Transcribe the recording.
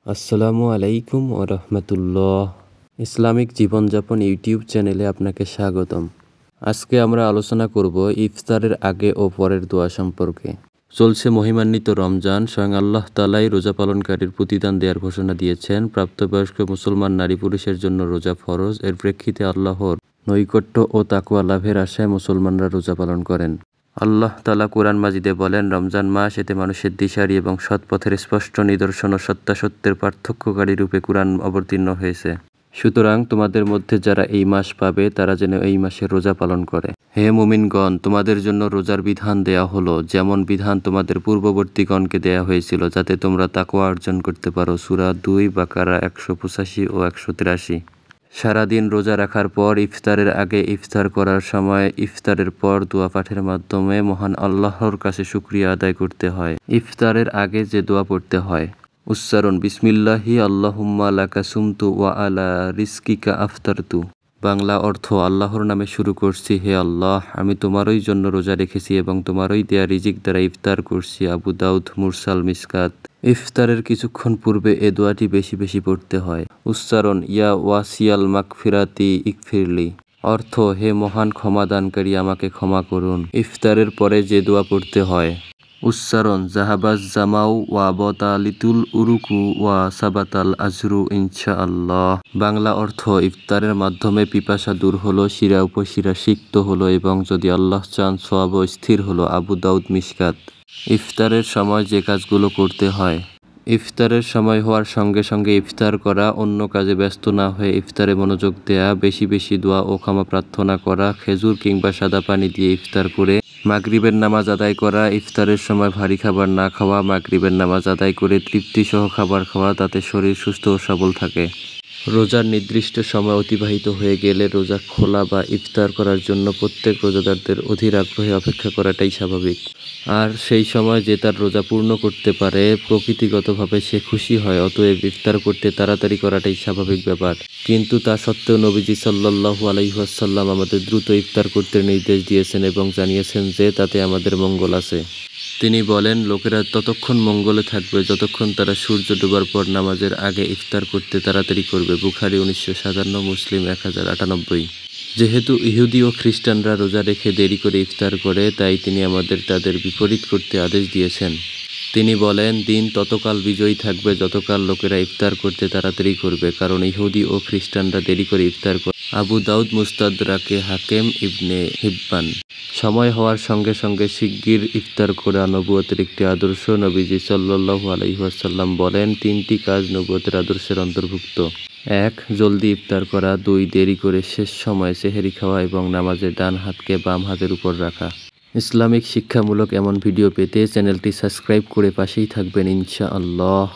আসসালামু আলাইকুম ওয়া রাহমাতুল্লাহ। ইসলামিক জীবনযাপন ইউটিউব চ্যানেলে আপনাকে স্বাগতম। আজকে আমরা আলোচনা করব ইফতারের আগে ও পরের দোয়া সম্পর্কে। চলছে মহিমান্বিত রমজান। স্বয়ং আল্লাহ তাআলাই রোজা পালনকারীর প্রতিদান দেওয়ার ঘোষণা দিয়েছেন। প্রাপ্তবয়স্ক মুসলমান নারী পুরুষের জন্য রোজা ফরজ। এর প্রেক্ষিতে আল্লাহর নৈকট্য ও তাকওয়া লাভের আশায় মুসলমানরা রোজা পালন করেন। আল্লাহ তাআলা কুরআন মাজিদে বলেন, রমজান মাস, এতে মানুষের দিশারি এবং সৎ পথের স্পষ্ট নিদর্শন ও সত্যাসত্যের পার্থক্যকারী রূপে কুরআন অবতীর্ণ হয়েছে। সুতরাং তোমাদের মধ্যে যারা এই মাস পাবে তারা যেন এই মাসে রোজা পালন করে। হে মুমিনগণ, তোমাদের জন্য রোজার বিধান দেয়া হলো, যেমন বিধান তোমাদের পূর্ববর্তীগণকে দেয়া হয়েছিল, যাতে তোমরা তাকওয়া অর্জন করতে পারো। সূরা 2 বাকারা 185 ও 183। সারাদিন রোজা রাখার পর ইফতারের আগে ইফতার করার সময়, ইফতারের পর দোয়া পাঠের মাধ্যমে মহান আল্লাহর কাছে শুকরিয়া আদায় করতে হয়। ইফতারের আগে যে দোয়া পড়তে হয়: উচ্চারণ: বিসমিল্লাহি আল্লাহুম্মা লাকা সুমতু ওয়া আলা রিজকিকা আফতারতু। বাংলা অর্থ: আল্লাহর নামে শুরু করছি, হে আল্লাহ, আমি তোমারই জন্য রোজা রেখেছি এবং তোমারই দেয়া রিজিক দ্বারা ইফতার করছি। আবু দাউদ, মুরসাল, মিসকাত। ইফতারের কিছুক্ষণ পূর্বে এ দোয়াটি বেশি বেশি পড়তে হয়। উচ্চারণ: ইয়া ওয়াসিয়াল মাগফিরাতি ইগফিরলি। অর্থ: হে মহান ক্ষমাদানকারী, আমাকে ক্ষমা করুন। ইফতারের পরে যে দোয়া পড়তে হয়। উচ্চারণ: জাহাবাজ জামাউ ওয়া বতালিতুল উরুকু ওয়া সাবাতাল আজরু ইনশাআল্লাহ। বাংলা অর্থ: ইফতারের মাধ্যমে পিপাসা দূর হলো, শিরা উপশিরা সিক্ত হলো এবং যদি আল্লাহ চান সওয়াবও স্থির হলো। আবু দাউদ, মিশকাত। ইফতারের সময় যে কাজগুলো করতে হয়: ইফতারের সময় হওয়ার সঙ্গে সঙ্গে ইফতার করা, অন্য কাজে ব্যস্ত না হয়ে ইফতারে মনোযোগ দেয়া, বেশি বেশি দোয়া ও ক্ষমা প্রার্থনা করা, খেজুর কিংবা সাদা পানি দিয়ে ইফতার করে মাগরিবের নামাজ আদায় করা, ইফতারের সময় ভারী খাবার না খাওয়া, মাগরিবের নামাজ আদায় করে তৃপ্তিসহ খাবার খাওয়া, তাতে শরীর সুস্থ ও সবল থাকে। রোজার নির্দিষ্ট সময় অতিবাহিত হয়ে গেলে রোজা খোলা বা ইফতার করার জন্য প্রত্যেক রোজাদারদের অধীর আগ্রহে অপেক্ষা করাটাই স্বাভাবিক। আর সেই সময় যে তার রোজা পূর্ণ করতে পারে, প্রকৃতিগতভাবে সে খুশি হয়, অতএব ইফতার করতে তাড়াতাড়ি করাটাই স্বাভাবিক ব্যাপার। কিন্তু তা সত্ত্বেও নবীজি সাল্লাল্লাহু আলাইহি ওয়াসাল্লাম আমাদের দ্রুত ইফতার করতে নির্দেশ দিয়েছেন এবং জানিয়েছেন যে তাতে আমাদের মঙ্গল আছে। তিনি বলেন, লোকেরা ততক্ষণ মঙ্গলে থাকবে যতক্ষণ তারা সূর্য ডোবার পর নামাজের আগে ইফতার করতে তাড়াতাড়ি করবে। বুখারী 1957, মুসলিম 1098। যেহেতু ইহুদি ও খ্রিস্টানরা রোজা রেখে দেরি করে ইফতার করে, তাই তিনি আমাদের তাদের বিপরীত করতে আদেশ দিয়েছেন। তিনি বলেন, দিন ততকাল বিজয়ী থাকবে যতকাল লোকেরা ইফতার করতে তাড়াতাড়ি করবে, কারণ ইহুদি ও খ্রিস্টানরা দেরি করে ইফতার করে। আবু দাউদ, মুস্তাদরাকে হাকেম, ইবনে হিব্বান। সময় হওয়ার সঙ্গে সঙ্গে শিগগির ইফতার করা নবুয়তের একটি আদর্শ। নবীজি সাল্লাল্লাহু আলাইহি ওয়াসাল্লাম বলেন, 3টি কাজ নবুয়তের আদর্শের অন্তর্ভুক্ত: 1. জলদি ইফতার করা, 2. দেরি করে শেষ সময়ে সেহরি খাওয়া এবং নামাজে ডান হাতকে বাম হাতের উপর রাখা। ইসলামিক শিক্ষামূলক এমন ভিডিও পেতে চ্যানেলটি সাবস্ক্রাইব করে পাশেই থাকবেন ইনশাআল্লাহ।